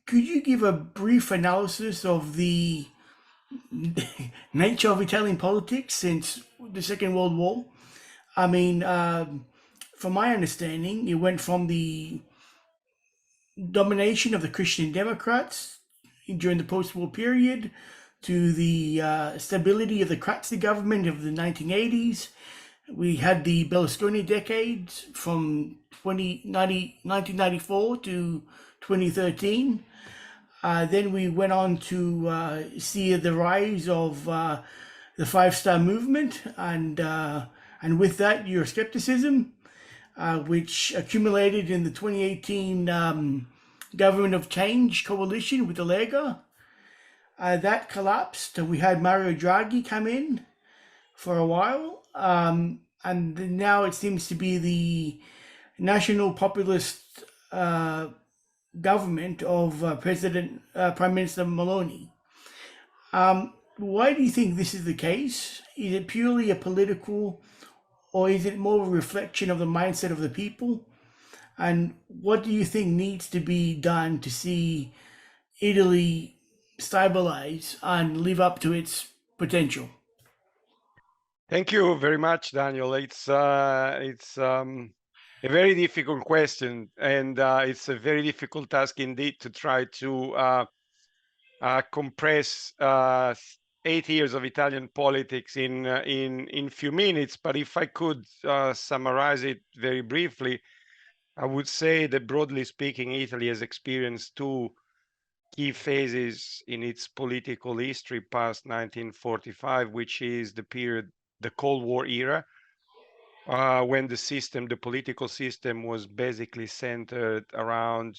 could you give a brief analysis of the nature of Italian politics since the Second World War? I mean, from my understanding, it went from the domination of the Christian Democrats during the post-war period to the stability of the Crazzi government of the 1980s. We had the Berlusconi decades from 1994 to 2013. Then we went on to see the rise of the Five Star Movement, and with that, Euroscepticism, which accumulated in the 2018 Government of Change coalition with the Lega. That collapsed. We had Mario Draghi come in for a while, and now it seems to be the national populist government of Prime Minister Maloney. Why do you think this is the case? Is it purely a political, or is it more a reflection of the mindset of the people? And what do you think needs to be done to see Italy stabilize and live up to its potential? Thank you very much, Daniel. It's a very difficult question, and it's a very difficult task indeed to try to compress 8 years of Italian politics in few minutes. But if I could summarize it very briefly, I would say that broadly speaking, Italy has experienced two key phases in its political history past 1945, which is the period, the Cold War era, when the political system was basically centered around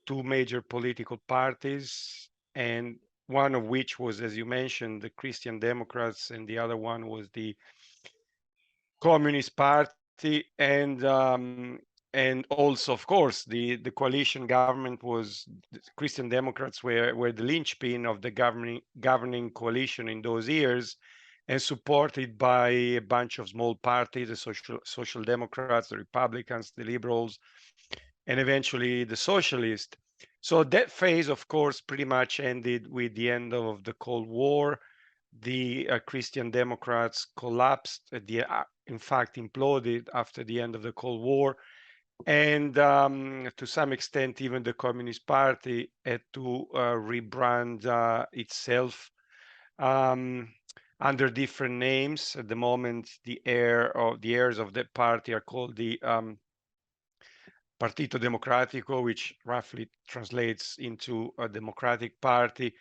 two major political parties, and one of which was, as you mentioned, the Christian Democrats, and the other one was the Communist Party, and also, of course, the coalition government was the Christian Democrats were the linchpin of the governing coalition in those years, and supported by a bunch of small parties, the Social Democrats, the Republicans, the Liberals, and eventually the Socialists. So that phase, of course, pretty much ended with the end of the Cold War. The Christian Democrats collapsed, in fact, imploded after the end of the Cold War. And to some extent, even the Communist Party had to rebrand itself under different names. At the moment, the heirs of that party are called the Partito Democratico, which roughly translates into a Democratic Party.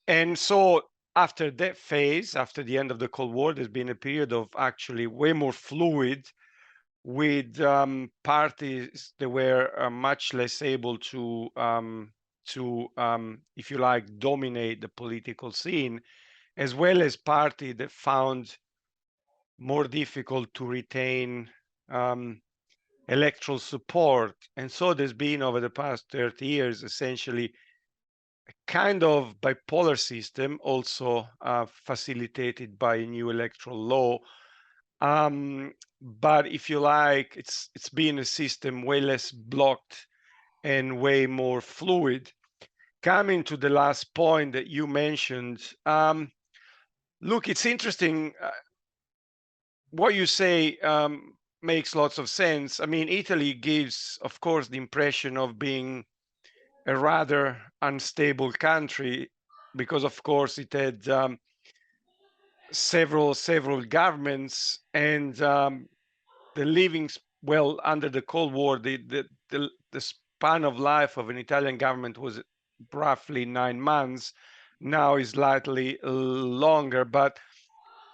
And so after that phase, after the end of the Cold War, there's been a period of actually way more fluid, with parties that were much less able to, if you like, dominate the political scene, as well as parties that found more difficult to retain electoral support. And so there's been, over the past 30 years, essentially a kind of bipolar system, also facilitated by a new electoral law. But if you like, it's been a system way less blocked and way more fluid. Coming to the last point that you mentioned, look, it's interesting. What you say makes lots of sense. I mean, Italy gives, of course, the impression of being a rather unstable country because, of course, it had several governments, and the living, well, under the Cold War, the span of life of an Italian government was roughly 9 months. Now is slightly longer, but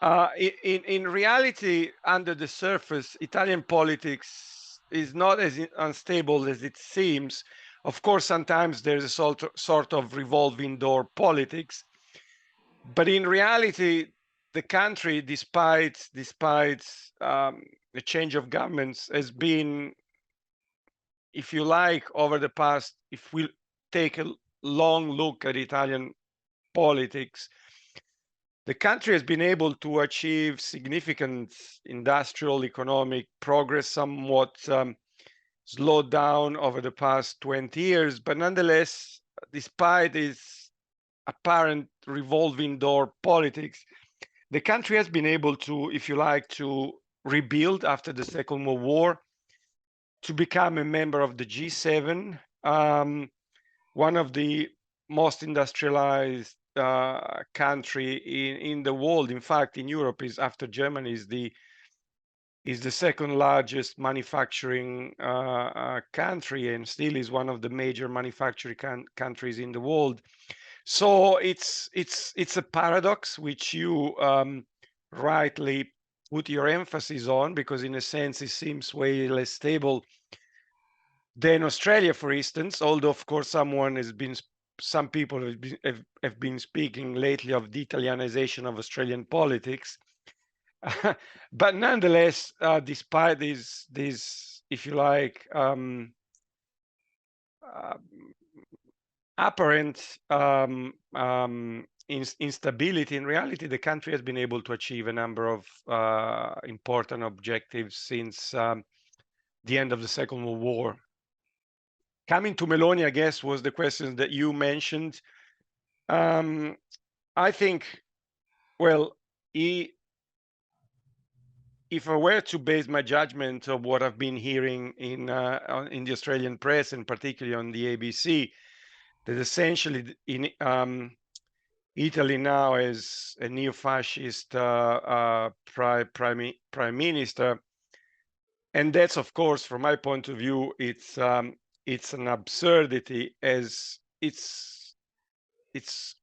in reality, under the surface, Italian politics is not as unstable as it seems. Of course, sometimes there's a sort of revolving door politics, but in reality, the country, despite the change of governments, has been, if you like, over the past, if we take a long look at Italian politics, the country has been able to achieve significant industrial economic progress, somewhat slowed down over the past 20 years, but nonetheless, despite its apparent revolving door politics, the country has been able to, if you like, to rebuild after the Second World War, to become a member of the G7, one of the most industrialized country in the world. In fact, in Europe, is after Germany is the second largest manufacturing country, and still is one of the major manufacturing countries in the world. So it's a paradox which you rightly put your emphasis on, because in a sense it seems way less stable than Australia, for instance. Although of course some people have been speaking lately of the Italianization of Australian politics. But nonetheless, despite these, if you like, apparent instability, in reality, the country has been able to achieve a number of important objectives since the end of the Second World War. Coming to Meloni, I guess, was the question that you mentioned. I think, well, if I were to base my judgment of what I've been hearing in the Australian press, and particularly on the ABC, that essentially in Italy now is a neo-fascist prime minister, and that's, of course, from my point of view, it's an absurdity, as it's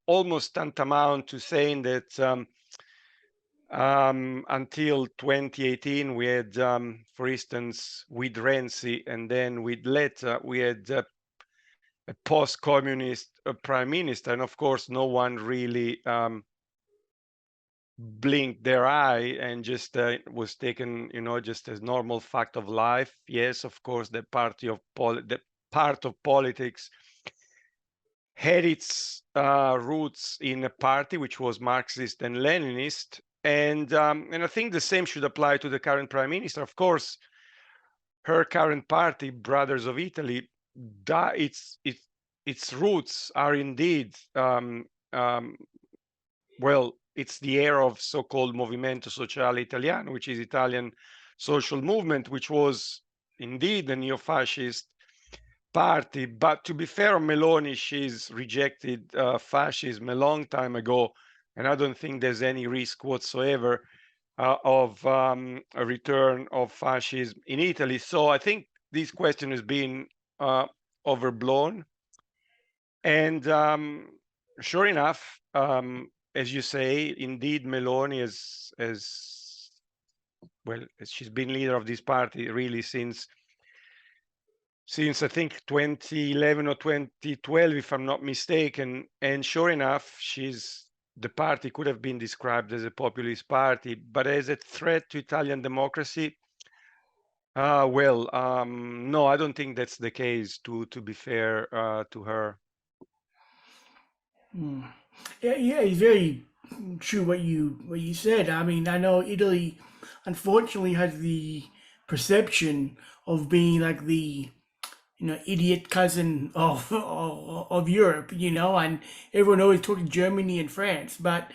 almost tantamount to saying that until 2018 we had, for instance, with Renzi and then with Letta, we had a post-communist prime minister, and of course no one really blinked their eye and just was taken, just as normal fact of life. Yes, of course, the part of politics had its roots in a party which was Marxist and Leninist, and I think the same should apply to the current prime minister. Of course, her current party, Brothers of Italy, its roots are indeed well, it's the era of so-called Movimento Sociale Italiano, which is Italian social movement, which was indeed a neo-fascist party. But to be fair on Meloni, she's rejected fascism a long time ago, and I don't think there's any risk whatsoever of a return of fascism in Italy. So I think this question has been overblown. And sure enough, as you say, indeed, Meloni as well, she's been leader of this party really since I think 2011 or 2012, if I'm not mistaken. And sure enough, the party could have been described as a populist party, but as a threat to Italian democracy, well, no, I don't think that's the case, to be fair to her. Yeah, it's very true what you said. I mean, I know Italy, unfortunately, has the perception of being like the idiot cousin of Europe, and everyone always talks Germany and France, but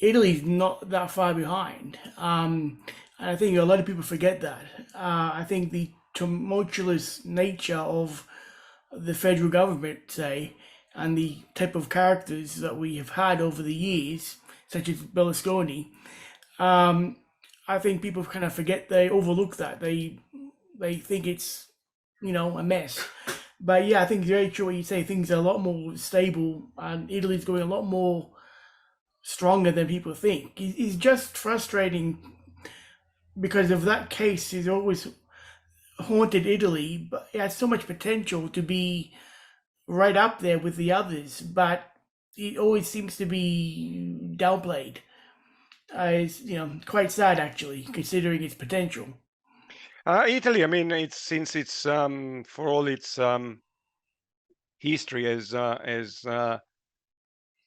Italy's not that far behind. And I think a lot of people forget that. I think the tumultuous nature of the federal government, say, and the type of characters that we have had over the years, such as Berlusconi, I think people kind of forget, they overlook that. They think it's, a mess. But yeah, I think it's very true what you say. Things are a lot more stable, and Italy's going a lot more stronger than people think. It's just frustrating because of that case. Has always haunted Italy, but it has so much potential to be right up there with the others, but it always seems to be downplayed. It's quite sad actually, considering its potential. Italy, I mean, since it's for all its history as a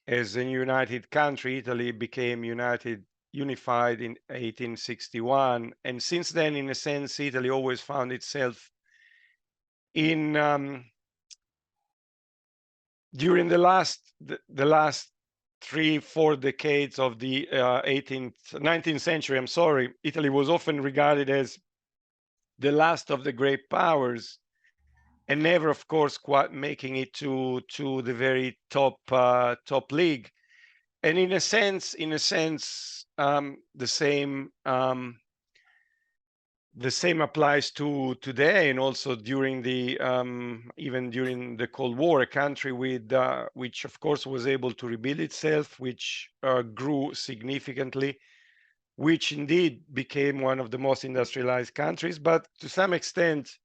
united country, Italy became unified in 1861, and since then, in a sense, Italy always found itself in during the last 3-4 decades of the 19th century, I'm sorry, Italy was often regarded as the last of the great powers, and never, of course, quite making it to the very top league. And in a sense, the same applies to today, and also during the even during the Cold War, a country with which of course was able to rebuild itself, which grew significantly, which indeed became one of the most industrialized countries, but to some extent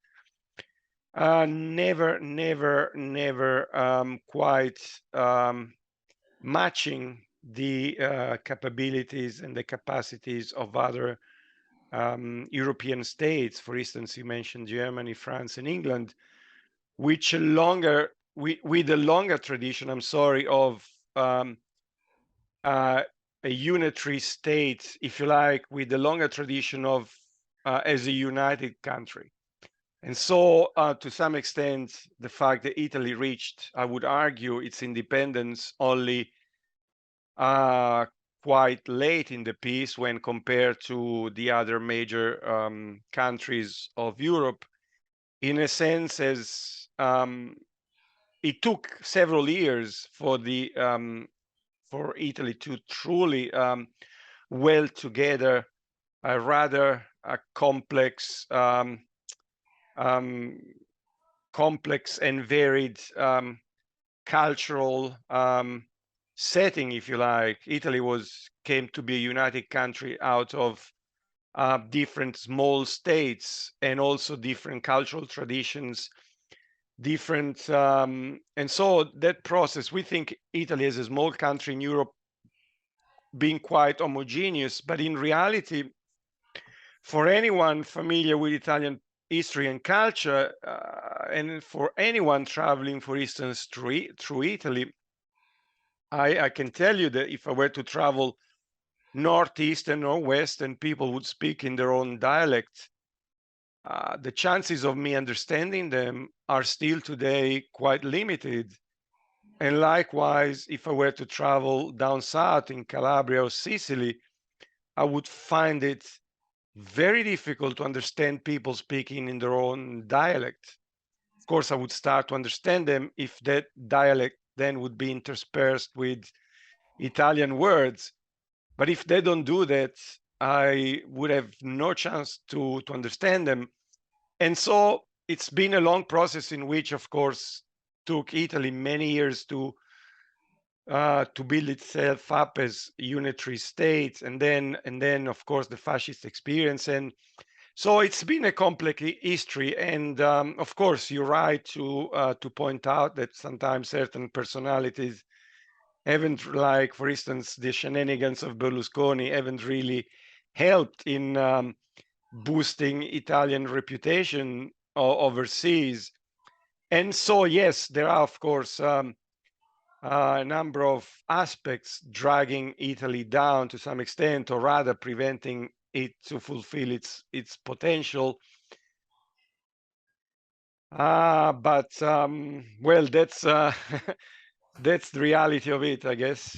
never quite matching the capabilities and the capacities of other European states. For instance, you mentioned Germany, France, and England, which with a longer tradition, I'm sorry, of a unitary state, if you like, with a longer tradition of as a united country. And so, to some extent, the fact that Italy reached, I would argue, its independence only quite late in the piece when compared to the other major countries of Europe, in a sense, as it took several years for for Italy to truly weld together a rather complex and varied cultural setting, if you like. Italy came to be a united country out of different small states, and also different cultural traditions, different and so that process, we think Italy as a small country in Europe being quite homogeneous, but in reality, for anyone familiar with Italian history and culture, and for anyone traveling, for instance, through Italy, I can tell you that if I were to travel northeast and northwest and people would speak in their own dialect, the chances of me understanding them are still today quite limited. And likewise, if I were to travel down south in Calabria or Sicily, I would find it very difficult to understand people speaking in their own dialect. Of course, I would start to understand them if that dialect then would be interspersed with Italian words. But if they don't do that, I would have no chance to understand them. And so it's been a long process in which, of course, took Italy many years to build itself up as a unitary state, and then of course the fascist experience. And so it's been a complex history. And of course, you're right to point out that sometimes certain personalities haven't, like for instance the shenanigans of Berlusconi, haven't really helped in boosting Italian reputation overseas. And so yes, there are of course a number of aspects dragging Italy down to some extent, or rather preventing it to fulfill its potential. But well, that's that's the reality of it, I guess.